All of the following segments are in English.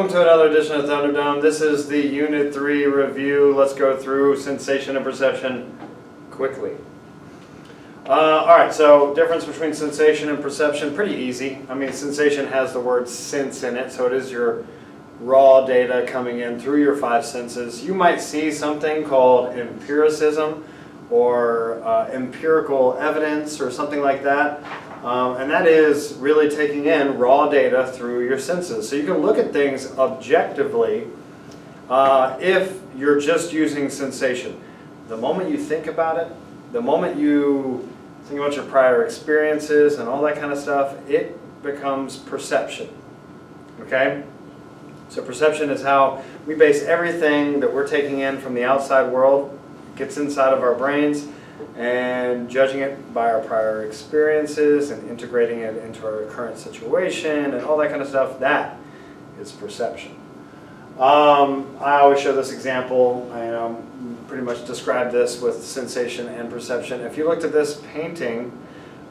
welcome to another edition of Thunderdome. This is the Unit 3 review. Let's go through sensation and perception quickly. Alright, so difference between sensation and perception, pretty easy. I mean, sensation has the word sense in it, so it is your raw data coming in through your five senses. You might see something called empiricism or empirical evidence or something like that. And that is really taking in raw data through your senses. So you can look at things objectively if you're just using sensation. The moment you think about it, the moment you think about your prior experiences and all that kind of stuff, it becomes perception. Okay? So perception is how we base everything that we're taking in from the outside world, gets inside of our brains, and judging it by our prior experiences and integrating it into our current situation and all that kind of stuff. That is perception. I always show this example. I pretty much describe this with sensation and perception. If you looked at this painting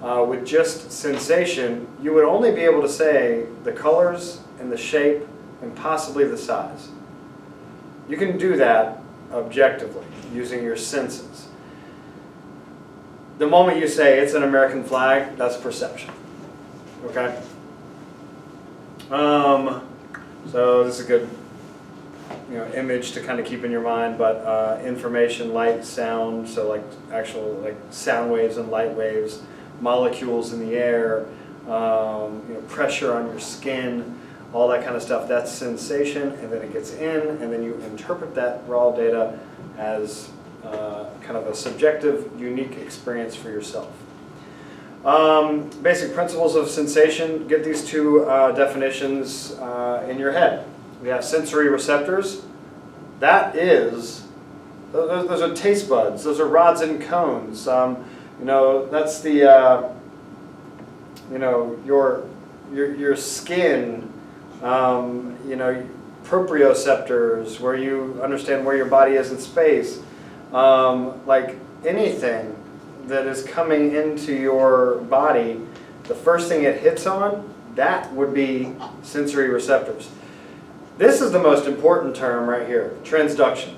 with just sensation, you would only be able to say the colors and the shape and possibly the size. You can do that objectively using your senses. The moment you say it's an American flag, that's perception. Okay? So this is a good image to kind of keep in your mind, but information, light, sound, so like actual sound waves and light waves, molecules in the air, pressure on your skin, all that kind of stuff, that's sensation, and then it gets in, and then you interpret that raw data as kind of a subjective, unique experience for yourself. Basic principles of sensation, get these two definitions in your head. We have sensory receptors. That is, those are taste buds, those are rods and cones. That's the, your skin, proprioceptors, where you understand where your body is in space. Like anything that is coming into your body, the first thing it hits on, that would be sensory receptors. This is the most important term right here, transduction.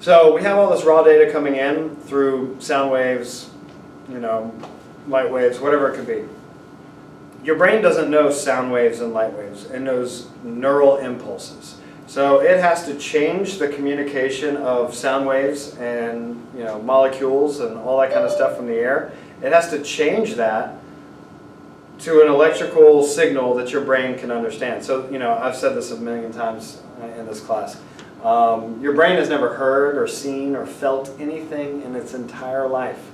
So we have all this raw data coming in through sound waves, light waves, whatever it could be. Your brain doesn't know sound waves and light waves. It knows neural impulses. So it has to change the communication of sound waves and molecules and all that kind of stuff from the air. It has to change that to an electrical signal that your brain can understand. So I've said this a million times in this class. Your brain has never heard or seen or felt anything in its entire life.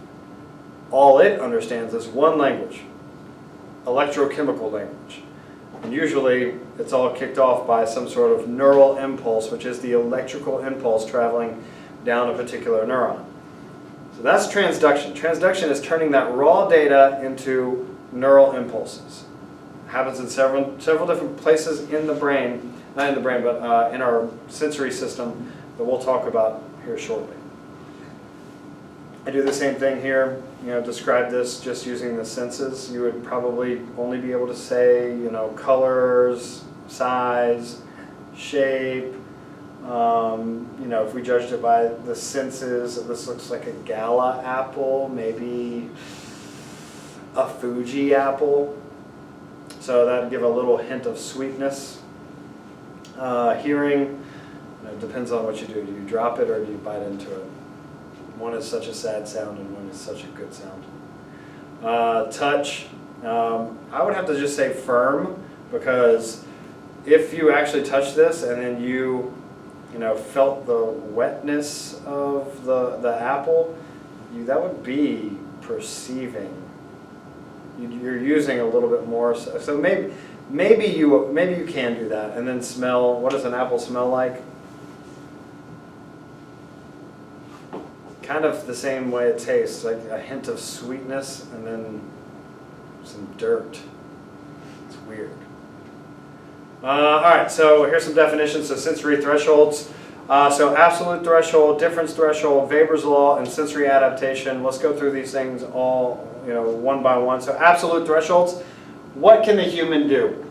All it understands is one language, electrochemical language. And usually it's all kicked off by some sort of neural impulse, which is the electrical impulse traveling down a particular neuron. So that's transduction. Transduction is turning that raw data into neural impulses. It happens in several different places in the brain, not in the brain, but in our sensory system that we'll talk about here shortly. I do the same thing here, describe this just using the senses. You would probably only be able to say, colors, size, shape. If we judged it by the senses, this looks like a Gala apple, maybe a Fuji apple. So that'd give a little hint of sweetness. Hearing, it depends on what you do. Do you drop it or do you bite into it? One is such a sad sound and one is such a good sound. Touch, I would have to just say firm, because if you actually touch this and then you felt the wetness of the apple, that would be perceiving. You're using a little bit more, so maybe you can do that. And then smell. What does an apple smell like? Kind of the same way it tastes, like a hint of sweetness and then some dirt. It's weird. All right, so here's some definitions of sensory thresholds. So absolute threshold, difference threshold, Weber's law, and sensory adaptation. Let's go through these things all one by one. So absolute thresholds, what can the human do?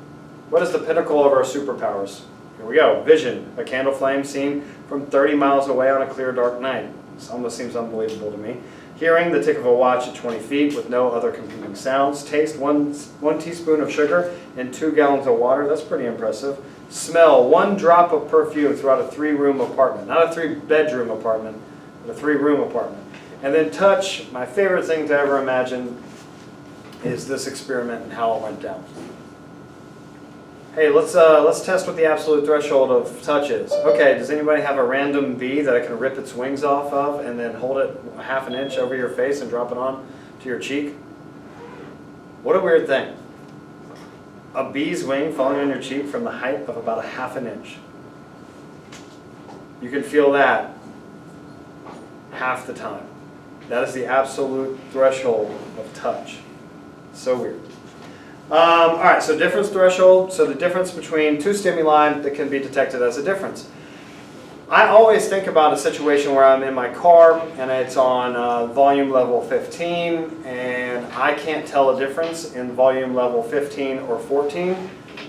What is the pinnacle of our superpowers? Here we go. Vision, a candle flame seen from 30 miles away on a clear, dark night. This almost seems unbelievable to me. Hearing, the tick of a watch at 20 feet with no other competing sounds. Taste, one teaspoon of sugar in 2 gallons of water. That's pretty impressive. Smell, 1 drop of perfume throughout a 3-room apartment. Not a 3-bedroom apartment, but a 3-room apartment. And then touch, my favorite thing to ever imagine is this experiment and how it went down. Hey, let's test what the absolute threshold of touch is. Okay, does anybody have a random bee that I can rip its wings off of and then hold it ½ an inch over your face and drop it on to your cheek? What a weird thing. A bee's wing falling on your cheek from the height of about ½ an inch. You can feel that half the time. That is the absolute threshold of touch. So weird. All right, so difference threshold, so the difference between 2 stimuli that can be detected as a difference. I always think about a situation where I'm in my car and it's on volume level 15 and I can't tell a difference in volume level 15 or 14.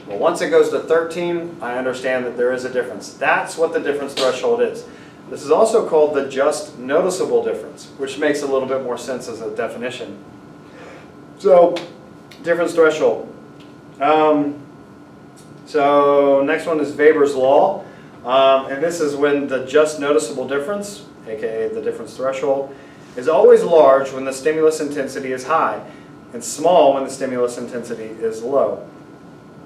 Well, once it goes to 13, I understand that there is a difference. That's what the difference threshold is. This is also called the just noticeable difference, which makes a little bit more sense as a definition. So, difference threshold. So next one is Weber's law, and this is when the just noticeable difference, aka the difference threshold, is always large when the stimulus intensity is high, and small when the stimulus intensity is low.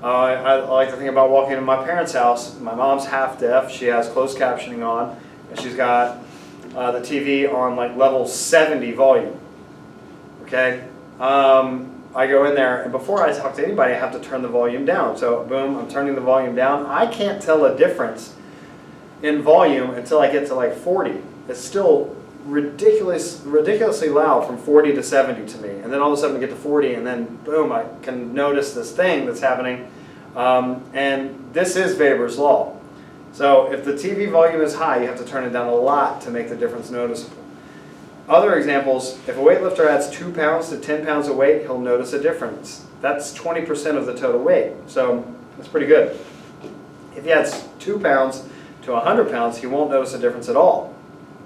I like to think about walking into my parents' house. My mom's half deaf. She has closed captioning on, and she's got the TV on like level 70 volume. Okay. I go in there, and before I talk to anybody, I have to turn the volume down. So, boom, I'm turning the volume down. I can't tell a difference in volume until I get to like 40. It's still ridiculously loud from 40 to 70 to me. And then all of a sudden I get to 40, and then, boom, I can notice this thing that's happening. And this is Weber's law. So, if the TV volume is high, you have to turn it down a lot to make the difference noticeable. Other examples, if a weightlifter adds 2 pounds to 10 pounds of weight, he'll notice a difference. That's 20% of the total weight, so that's pretty good. If he adds 2 pounds to 100 pounds, he won't notice a difference at all.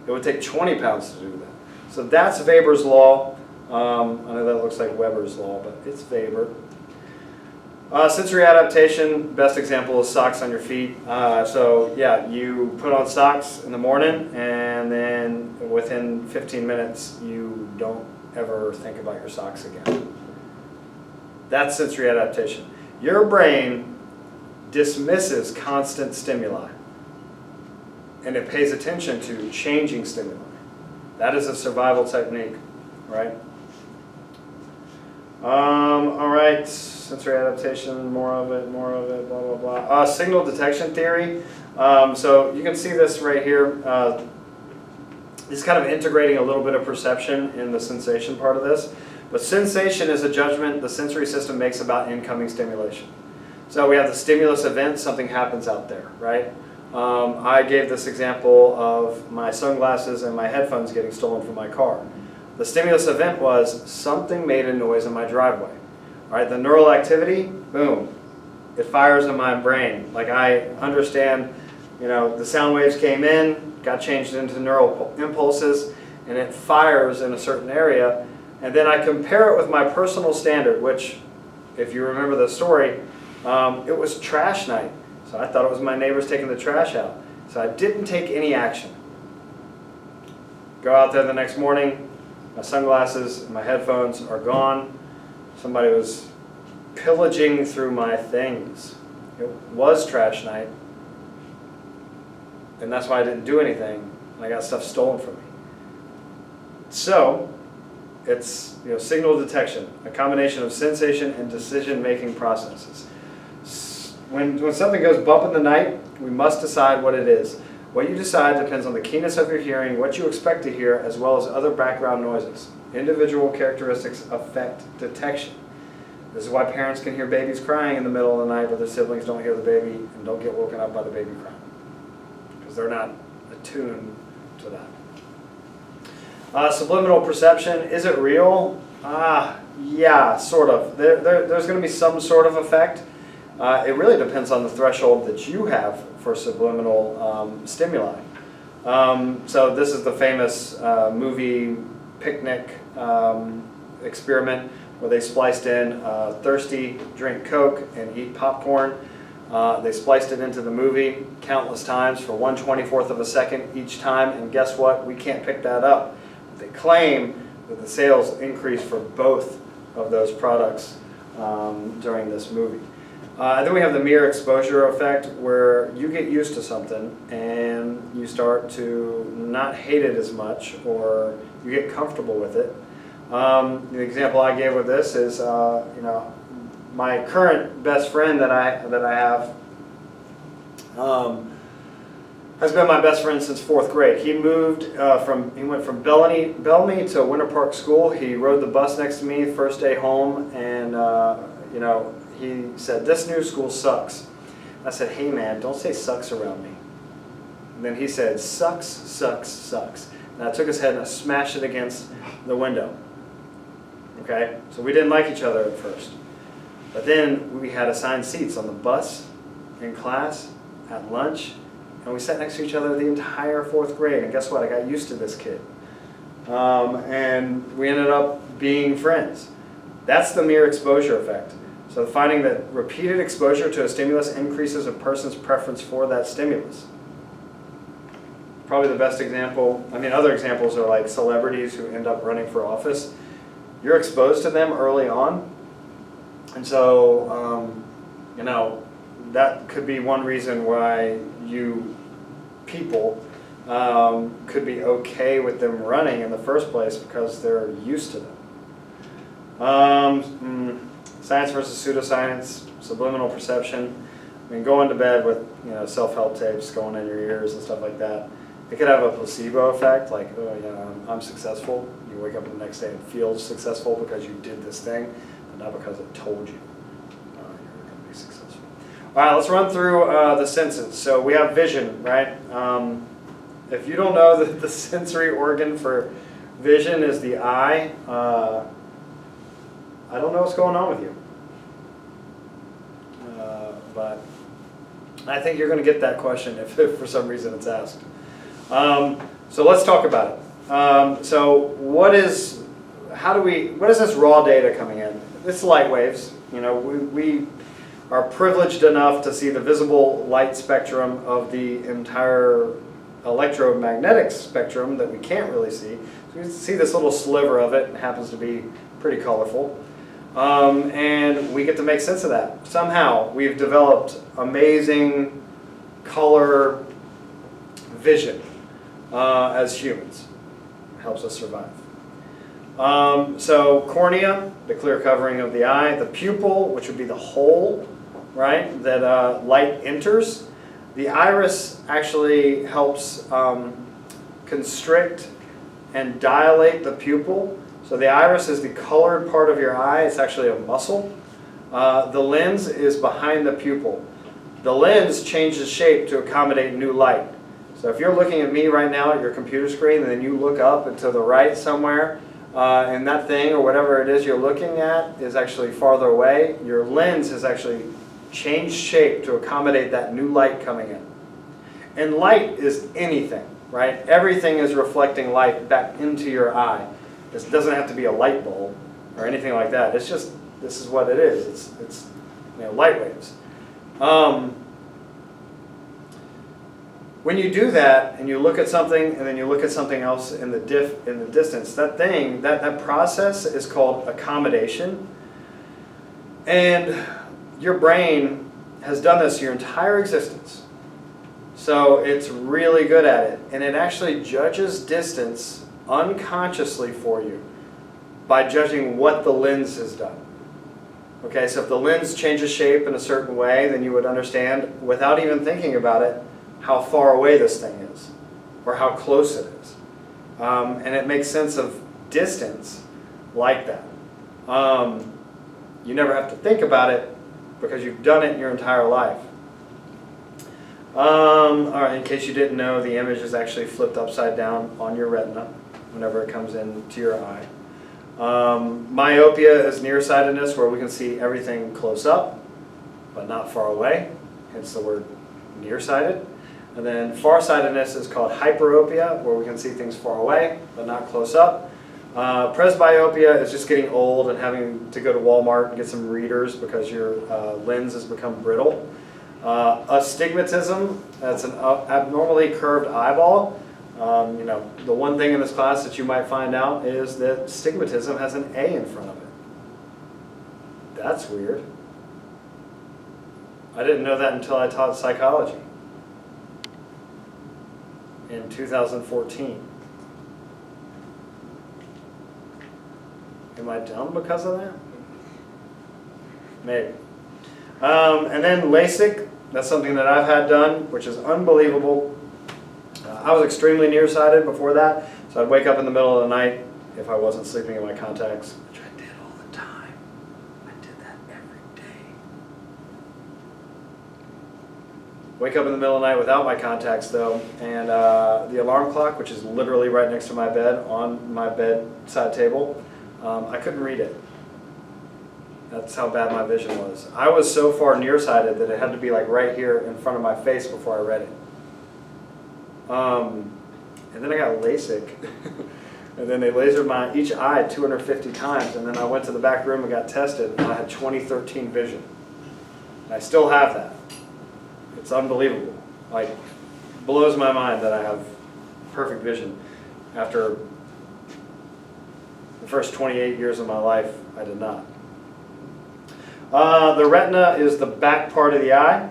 It would take 20 pounds to do that. So that's Weber's law. I know that looks like Weber's law, but it's Weber. Sensory adaptation, best example is socks on your feet. So yeah, you put on socks in the morning and then within 15 minutes you don't ever think about your socks again. That's sensory adaptation. Your brain dismisses constant stimuli and it pays attention to changing stimuli. That is a survival technique, right? All right, sensory adaptation, more of it, blah, blah, blah. Signal detection theory. So you can see this right here. It's kind of integrating a little bit of perception in the sensation part of this. But sensation is a judgment the sensory system makes about incoming stimulation. So we have the stimulus event, something happens out there, right? I gave this example of my sunglasses and my headphones getting stolen from my car. The stimulus event was something made a noise in my driveway. All right, the neural activity, boom, it fires in my brain. Like I understand, you know, the sound waves came in, got changed into neural impulses, and it fires in a certain area. And then I compare it with my personal standard, which, if you remember the story, it was trash night. So I thought it was my neighbors taking the trash out. So I didn't take any action. Go out there the next morning, my sunglasses and my headphones are gone. Somebody was pillaging through my things. It was trash night. And that's why I didn't do anything. And I got stuff stolen from me. So, it's signal detection, a combination of sensation and decision-making processes. When something goes bump in the night, we must decide what it is. What you decide depends on the keenness of your hearing, what you expect to hear, as well as other background noises. Individual characteristics affect detection. This is why parents can hear babies crying in the middle of the night, but their siblings don't hear the baby and don't get woken up by the baby crying. Because they're not attuned to that. Subliminal perception, is it real? Yeah, sort of. There's going to be some sort of effect. It really depends on the threshold that you have for subliminal stimuli. So this is the famous movie picnic experiment where they spliced in thirsty, drink Coke, and eat popcorn. They spliced it into the movie countless times for 1/24th of a second each time, and guess what? We can't pick that up. They claim that the sales increased for both of those products during this movie. Then we have the mere exposure effect, where you get used to something and you start to not hate it as much, or you get comfortable with it. The example I gave with this is, my current best friend that I have has been my best friend since 4th grade. He moved he went from Bellamy to Winter Park School. He rode the bus next to me first day home, and he said, "This new school sucks." I said, "Hey man, don't say sucks around me." And then he said, "Sucks, sucks, sucks." And I took his head and I smashed it against the window. Okay, so we didn't like each other at first. But then we had assigned seats on the bus, in class, at lunch, and we sat next to each other the entire 4th grade. And guess what? I got used to this kid. And we ended up being friends. That's the mere exposure effect. So finding that repeated exposure to a stimulus increases a person's preference for that stimulus. Probably the best example, other examples are like celebrities who end up running for office. You're exposed to them early on, and so, that could be one reason why you people could be okay with them running in the first place, because they're used to them. Science versus pseudoscience, subliminal perception. Going to bed with self-help tapes going in your ears and stuff like that. It could have a placebo effect, like, I'm successful. You wake up the next day and feel successful because you did this thing, but not because it told you you're going to be successful. All right, let's run through the senses. So we have vision, right? If you don't know that the sensory organ for vision is the eye, I don't know what's going on with you. But I think you're going to get that question if for some reason it's asked. So let's talk about it. So what is this raw data coming in? It's light waves. We are privileged enough to see the visible light spectrum of the entire electromagnetic spectrum that we can't really see. So we see this little sliver of it, and it happens to be pretty colorful. And we get to make sense of that. Somehow we've developed amazing color vision as humans. It helps us survive. So cornea, the clear covering of the eye, the pupil, which would be the hole, right, that light enters. The iris actually helps constrict and dilate the pupil. So the iris is the colored part of your eye. It's actually a muscle. The lens is behind the pupil. The lens changes shape to accommodate new light. So if you're looking at me right now at your computer screen, and then you look up and to the right somewhere, and that thing or whatever it is you're looking at is actually farther away, your lens has actually changed shape to accommodate that new light coming in. And light is anything, right? Everything is reflecting light back into your eye. This doesn't have to be a light bulb or anything like that. It's just, this is what it is. It's light waves. When you do that and you look at something and then you look at something else in the distance, that process is called accommodation. And your brain has done this your entire existence. So it's really good at it. And it actually judges distance unconsciously for you by judging what the lens has done. Okay, so if the lens changes shape in a certain way, then you would understand, without even thinking about it, how far away this thing is, or how close it is. And it makes sense of distance like that. You never have to think about it because you've done it your entire life. All right, in case you didn't know, the image is actually flipped upside down on your retina whenever it comes into your eye. Myopia is nearsightedness, where we can see everything close up. but not far away, hence the word nearsighted. And then farsightedness is called hyperopia, where we can see things far away, but not close up. Presbyopia is just getting old and having to go to Walmart and get some readers because your lens has become brittle. Astigmatism, that's an abnormally curved eyeball. The one thing in this class that you might find out is that stigmatism has an A in front of it. That's weird. I didn't know that until I taught psychology in 2014. Am I dumb because of that? Maybe. And then LASIK, that's something that I've had done, which is unbelievable. I was extremely nearsighted before that, so I'd wake up in the middle of the night if I wasn't sleeping in my contacts, which I did all the time. I did that every day. Wake up in the middle of the night without my contacts though, and the alarm clock, which is literally right next to my bed, on my bedside table, I couldn't read it. That's how bad my vision was. I was so far nearsighted that it had to be like right here in front of my face before I read it. And then I got LASIK, and then they lasered each eye 250 times, and then I went to the back room and got tested, and I had 2013 vision. And I still have that. It's unbelievable. Like, blows my mind that I have perfect vision. After the first 28 years of my life, I did not. The retina is the back part of the eye.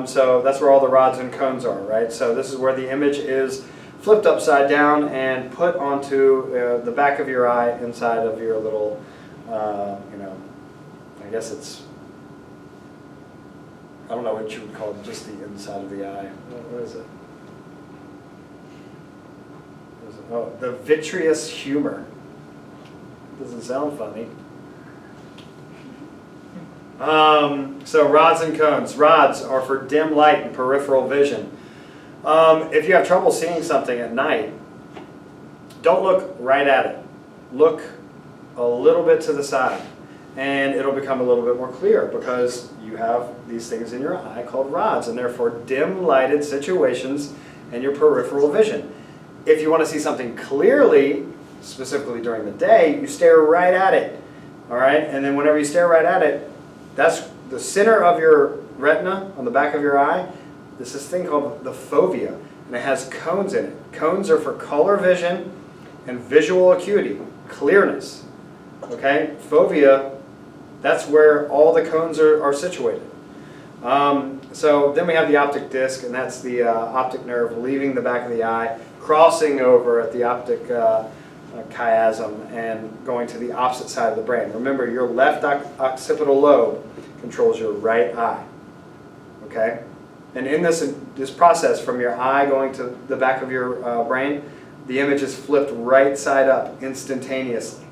So that's where all the rods and cones are, right? So this is where the image is flipped upside down and put onto the back of your eye inside of your little, I guess it's, I don't know what you would call it, just the inside of the eye. What is it? Oh, the vitreous humor. Doesn't sound funny. So rods and cones. Rods are for dim light and peripheral vision. If you have trouble seeing something at night, don't look right at it. Look a little bit to the side, and it'll become a little bit more clear because you have these things in your eye called rods, and they're for dim lighted situations and your peripheral vision. If you want to see something clearly, specifically during the day, you stare right at it. All right, and then whenever you stare right at it, that's the center of your retina on the back of your eye. There's this thing called the fovea, and it has cones in it. Cones are for color vision and visual acuity, clearness. Okay, fovea, that's where all the cones are situated. So then we have the optic disc, and that's the optic nerve leaving the back of the eye, crossing over at the optic chiasm and going to the opposite side of the brain. Remember, your left occipital lobe controls your right eye. Okay? And in this process, from your eye going to the back of your brain, the image is flipped right side up instantaneously.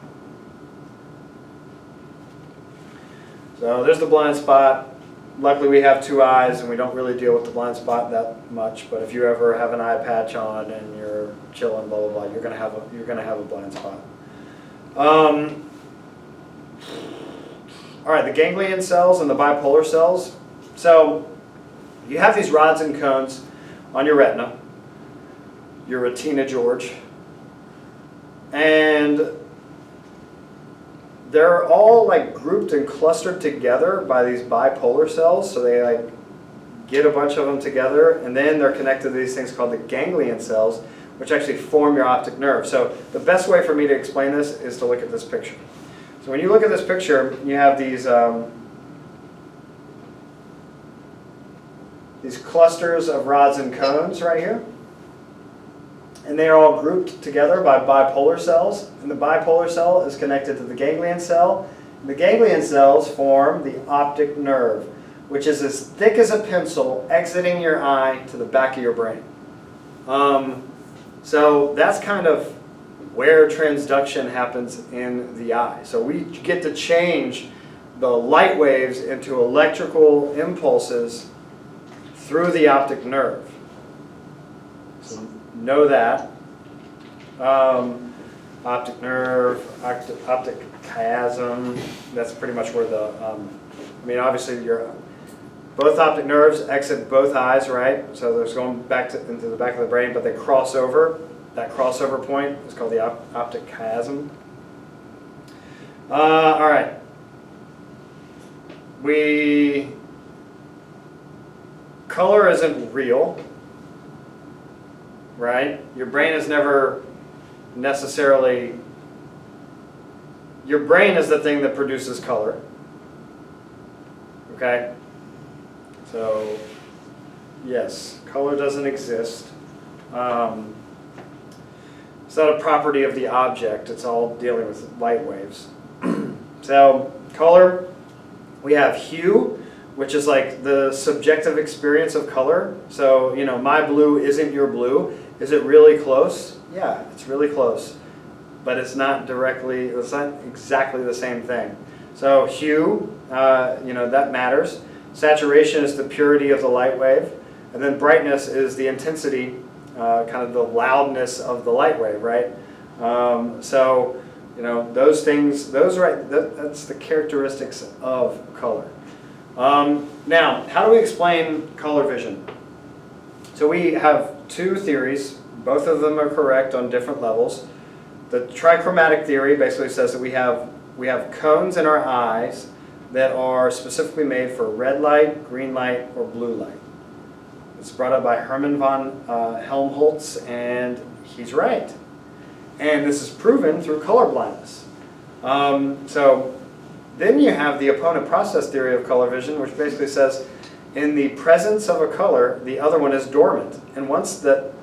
So there's the blind spot. Luckily we have two eyes and we don't really deal with the blind spot that much, but if you ever have an eye patch on and you're chilling, blah, blah, blah, you're gonna have a blind spot. All right, the ganglion cells and the bipolar cells. So you have these rods and cones on your retina, your retina, George, and they're all like grouped and clustered together by these bipolar cells. So they like get a bunch of them together, and then they're connected to these things called the ganglion cells, which actually form your optic nerve. So the best way for me to explain this is to look at this picture. So when you look at this picture, you have these clusters of rods and cones right here. And they are all grouped together by bipolar cells. And the bipolar cell is connected to the ganglion cell. And the ganglion cells form the optic nerve, which is as thick as a pencil exiting your eye to the back of your brain. So that's kind of where transduction happens in the eye. So we get to change the light waves into electrical impulses through the optic nerve. So know that. Optic nerve, optic chiasm, that's pretty much where the, I mean obviously Both optic nerves exit both eyes, right? So they're going back into the back of the brain, but they cross over. That crossover point is called the optic chiasm. All right. Color isn't real, right? Your brain is never necessarily, your brain is the thing that produces color, okay? So, yes, color doesn't exist. It's not a property of the object, it's all dealing with light waves. So, color, we have hue, which is like the subjective experience of color. So, you know, my blue isn't your blue. Is it really close? Yeah, it's really close. But it's not exactly the same thing. So hue, you know, that matters. Saturation is the purity of the light wave. And then brightness is the intensity, kind of the loudness of the light wave, right? So, you know, those things, that's the characteristics of color. Now, how do we explain color vision? So we have two theories. Both of them are correct on different levels. The trichromatic theory basically says that we have cones in our eyes that are specifically made for red light, green light, or blue light. It's brought up by Hermann von Helmholtz, and he's right. And this is proven through color blindness. So then you have the opponent process theory of color vision, which basically says in the presence of a color, the other one is dormant. And once that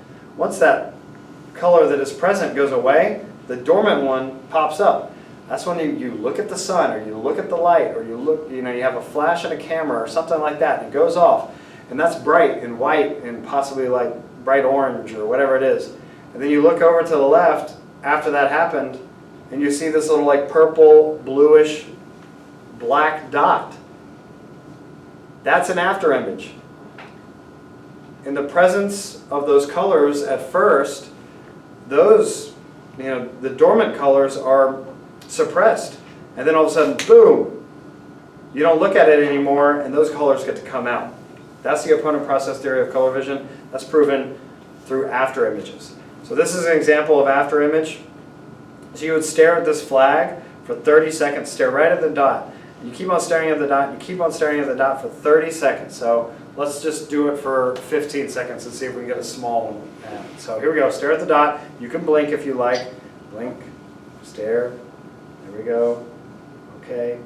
color that is present goes away, the dormant one pops up. That's when you look at the sun, or you look at the light, or you have a flash in a camera or something like that, and it goes off. And that's bright and white and possibly like bright orange or whatever it is. And then you look over to the left after that happened, and you see this little like purple, bluish, black dot. That's an after image. In the presence of those colors at first, those, the dormant colors are suppressed. And then all of a sudden, boom, you don't look at it anymore, and those colors get to come out. That's the opponent process theory of color vision. That's proven through after images. So this is an example of after image. So you would stare at this flag for 30 seconds, stare right at the dot. You keep on staring at the dot, you keep on staring at the dot for 30 seconds. So let's just do it for 15 seconds and see if we can get a small one. So here we go, stare at the dot. You can blink if you like. Blink, stare, there we go. Okay,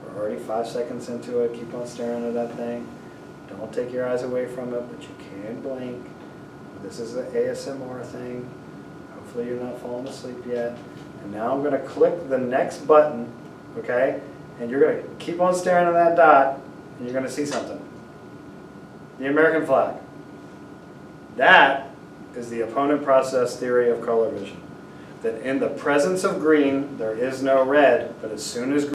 we're already 5 seconds into it. Keep on staring at that thing. Don't take your eyes away from it, but you can blink. This is the ASMR thing. Hopefully you're not falling asleep yet. And now I'm going to click the next button, okay? And you're going to keep on staring at that dot, and you're going to see something. The American flag. That is the opponent process theory of color vision. That in the presence of green, there is no red, but as soon as